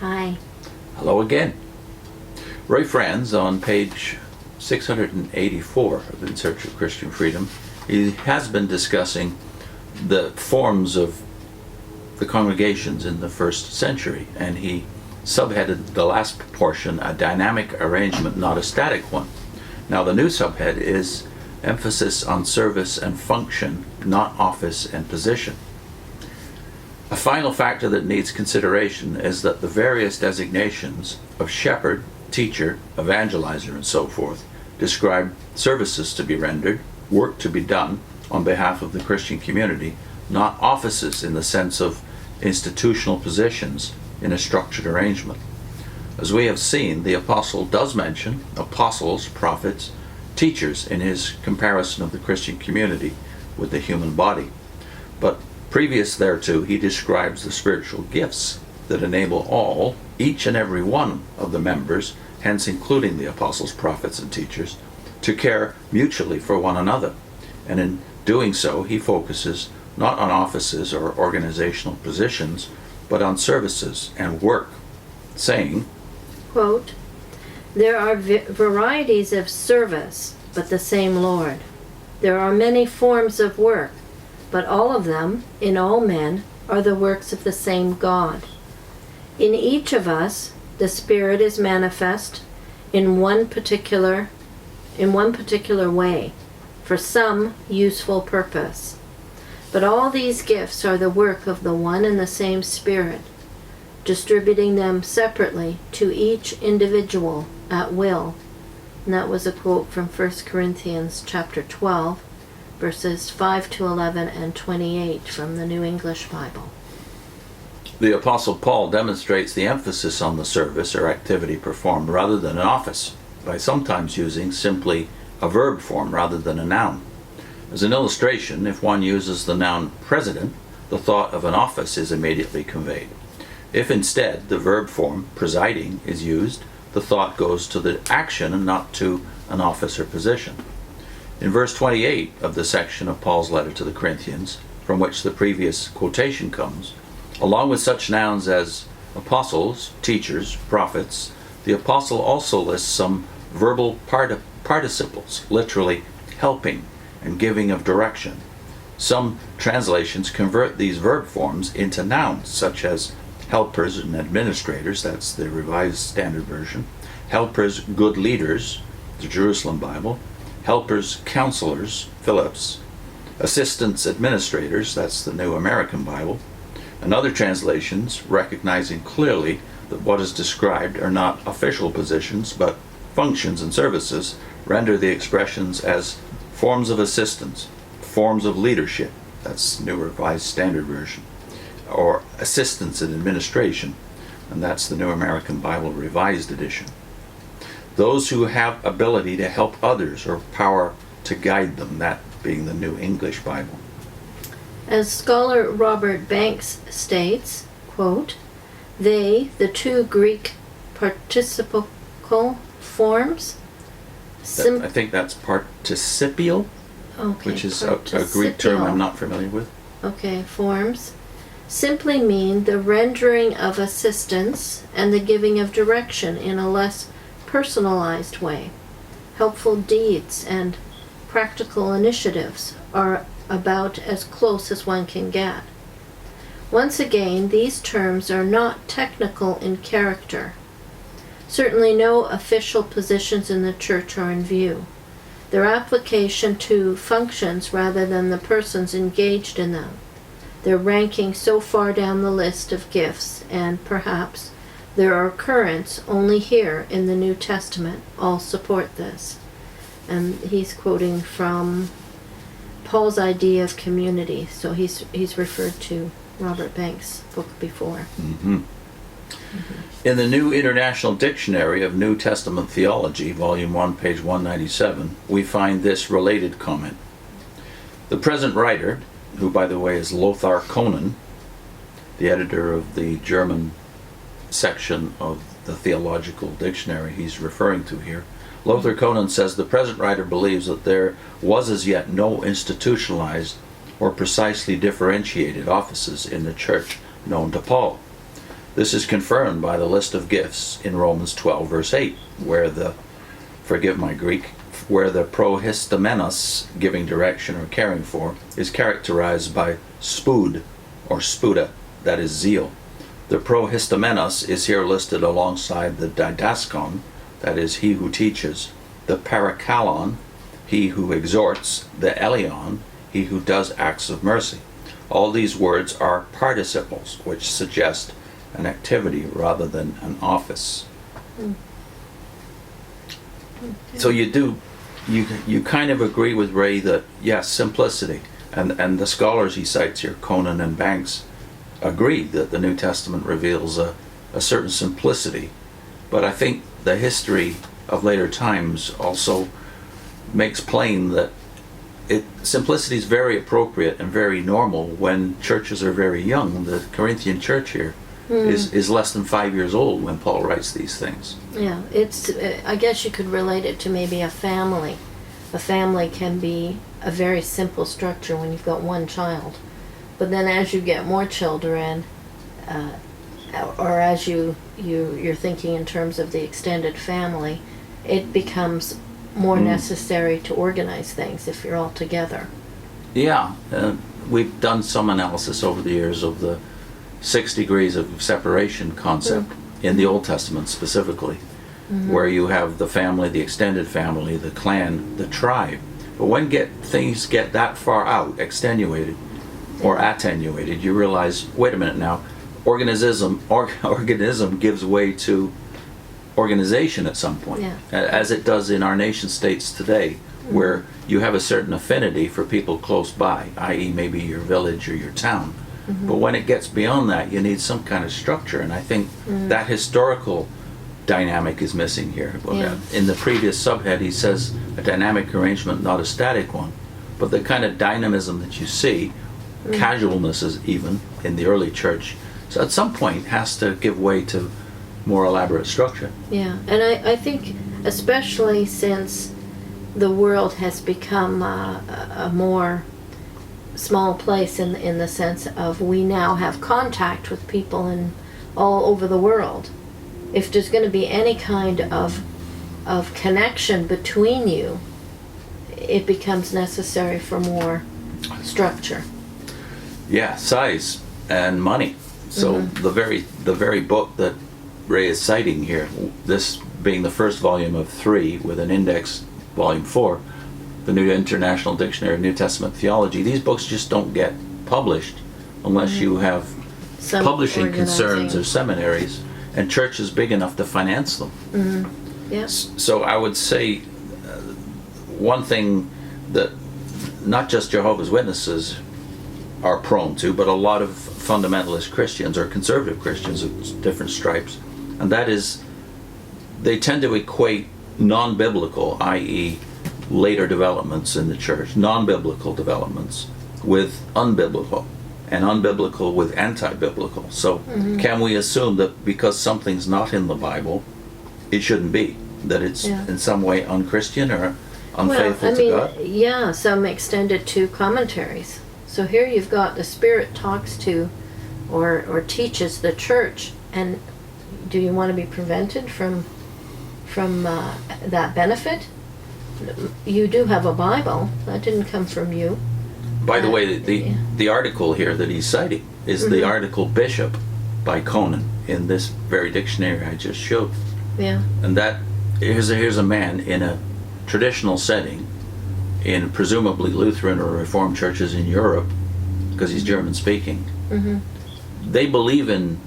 Hi. Hello again. Ray Franz on page 684 of In Search of Christian Freedom. He has been discussing the forms of the congregations in the first century, and he subheaded the last portion, a dynamic arrangement, not a static one. Now the new subhead is emphasis on service and function, not office and position. A final factor that needs consideration is that the various designations of shepherd, teacher, evangelizer, and so forth describe services to be rendered, work to be done on behalf of the Christian community, not offices in the sense of institutional positions in a structured arrangement. As we have seen, the apostle does mention apostles, prophets, teachers in his comparison of the Christian community with the human body. But previous thereto, he describes the spiritual gifts that enable all, each and every one of the members, hence including the apostles, prophets, and teachers, to care mutually for one another. And in doing so, he focuses not on offices or organizational positions, but on services and work, saying, Quote, "There are varieties of service, but the same Lord. There are many forms of work, but all of them, in all men, are the works of the same God. In each of us, the Spirit is manifest in one particular way, for some useful purpose. But all these gifts are the work of the one and the same Spirit, distributing them separately to each individual at will." And that was a quote from 1 Corinthians chapter 12, verses 5 to 11 and 28 from the New English Bible. The Apostle Paul demonstrates the emphasis on the service or activity performed rather than an office, by sometimes using simply a verb form rather than a noun. As an illustration, if one uses the noun president, the thought of an office is immediately conveyed. If instead the verb form presiding is used, the thought goes to the action and not to an office or position. In verse 28 of the section of Paul's letter to the Corinthians, from which the previous quotation comes, along with such nouns as apostles, teachers, prophets, the apostle also lists some verbal participles, literally helping and giving of direction. Some translations convert these verb forms into nouns, such as helpers and administrators, that's the Revised Standard Version, helpers, good leaders, the Jerusalem Bible, helpers, counselors, Phillips, assistants, administrators, that's the New American Bible, and other translations, recognizing clearly that what is described are not official positions, but functions and services, render the expressions as forms of assistance, forms of leadership, that's New Revised Standard Version, or assistance in administration, and that's the New American Bible Revised Edition. Those who have ability to help others or power to guide them, that being the New English Bible. As scholar Robert Banks states, quote, "They, the two Greek participial forms, I think that's participial, okay, which is a Greek term I'm not familiar with. Okay, forms simply mean the rendering of assistance and the giving of direction in a less personalized way. Helpful deeds and practical initiatives are about as close as one can get. Once again, these terms are not technical in character. Certainly no official positions in the church are in view. Their application to functions rather than the persons engaged in them. Their ranking so far down the list of gifts, and perhaps their occurrence only here in the New Testament, all support this." And he's quoting from Paul's idea of community, so he's referred to Robert Banks' book before. In the New International Dictionary of New Testament Theology, Volume 1, page 197, we find this related comment. The present writer, who by the way is Lothar Konen, the editor of the German section of the theological dictionary he's referring to here, Lothar Konen says the present writer believes that there was as yet no institutionalized or precisely differentiated offices in the church known to Paul. This is confirmed by the list of gifts in Romans 12 verse 8, where forgive my Greek, where the prohistomenos, giving direction or caring for, is characterized by spud or spuda, that is zeal. The prohistomenos is here listed alongside the didaskon, that is he who teaches, the parakalon, he who exhorts, the elion, he who does acts of mercy. All these words are participles, which suggest an activity rather than an office. So you kind of agree with Ray that, yes, simplicity, and the scholars he cites here, Conan and Banks, agree that the New Testament reveals a certain simplicity, but I think the history of later times also makes plain that simplicity is very appropriate and very normal when churches are very young. The Corinthian church here is less than 5 years old when Paul writes these things. Yeah, it's. I guess you could relate it to maybe a family. A family can be a very simple structure when you've got one child, but then as you get more children, or as you're thinking in terms of the extended family, it becomes more necessary to organize things if you're all together. Yeah, we've done some analysis over the years of the 6 degrees of separation concept in the Old Testament specifically, where you have the family, the extended family, the clan, the tribe. But when things get that far out, extenuated or attenuated, you realize, wait a minute now, organism gives way to organization at some point, as it does in our nation states today, where you have a certain affinity for people close by, i.e. maybe your village or your town. But when it gets beyond that, you need some kind of structure, and I think that historical dynamic is missing here. In the previous subhead, he says a dynamic arrangement, not a static one, but the kind of dynamism that you see, casualness is even in the early church, so at some point has to give way to more elaborate structure. Yeah, and I think especially since the world has become a more small place in the sense of we now have contact with people in all over the world. If there's going to be any kind of connection between you, it becomes necessary for more structure. Yeah, size and money. So the very book that Ray is citing here, this being the first volume of 3 with an index, volume 4, the New International Dictionary of New Testament Theology, these books just don't get published unless you have Some publishing concerns organizing. or seminaries and churches big enough to finance them. Yes. So I would say one thing that not just Jehovah's Witnesses are prone to, but a lot of fundamentalist Christians or conservative Christians of different stripes, and that is they tend to equate non-biblical, i.e. later developments in the church, non-biblical developments, with unbiblical, and unbiblical with anti-biblical. So can we assume that because something's not in the Bible, it shouldn't be? That it's in some way unchristian or unfaithful to God? Yeah, some extended to commentaries. So here you've got the Spirit talks to or teaches the church, and do you want to be prevented from that benefit? You do have a Bible. That didn't come from you. By the way, the article here that he's citing is the article Bishop by Conan in this very dictionary I just showed. Yeah. And that here's a man in a traditional setting in presumably Lutheran or Reformed churches in Europe, because he's German speaking. They believe in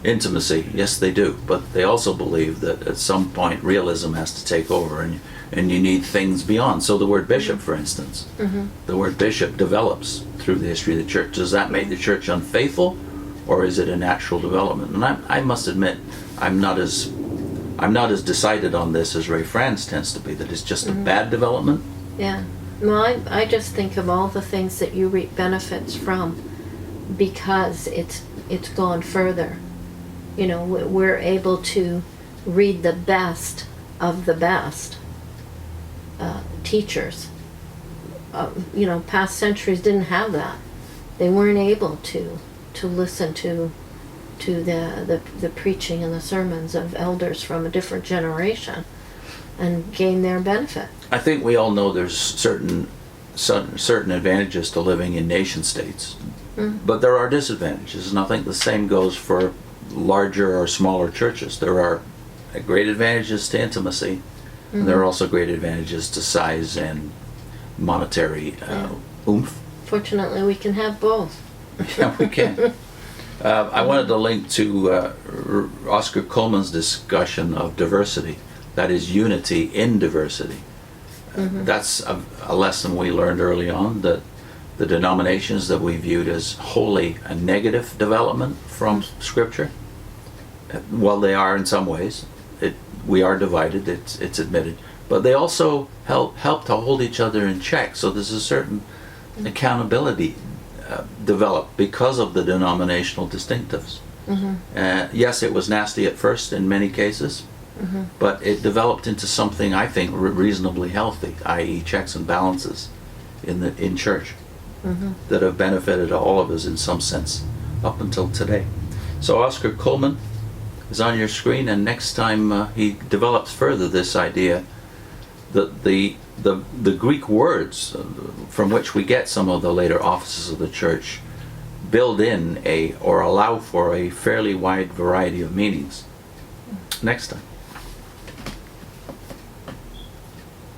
intimacy, yes they do, but they also believe that at some point realism has to take over and you need things beyond. So the word bishop, for instance, the word bishop develops through the history of the church. Does that make the church unfaithful, or is it a natural development? And I must admit, I'm not as decided on this as Ray Franz tends to be, that it's just a bad development. Yeah. Well, I just think of all the things that you reap benefits from because it's gone further. You know, we're able to read the best of the best teachers. You know, past centuries didn't have that. They weren't able to listen to to the preaching and the sermons of elders from a different generation and gain their benefit. I think we all know there's certain advantages to living in nation states, but there are disadvantages, and I think the same goes for larger or smaller churches. There are great advantages to intimacy, and there are also great advantages to size and monetary oomph. Fortunately, we can have both. Yeah, we can. I wanted to link to Oscar Coleman's discussion of diversity, that is unity in diversity. That's a lesson we learned early on, that the denominations that we viewed as wholly a negative development from Scripture, well, they are in some ways. We are divided, it's admitted, but they also help to hold each other in check. So there's a certain accountability developed because of the denominational distinctives. Yes, it was nasty at first in many cases, but it developed into something I think reasonably healthy, i.e. checks and balances in church that have benefited all of us in some sense up until today. So Oscar Coleman is on your screen, and next time he develops further this idea that the Greek words from which we get some of the later offices of the church build in or allow for a fairly wide variety of meanings. Next time.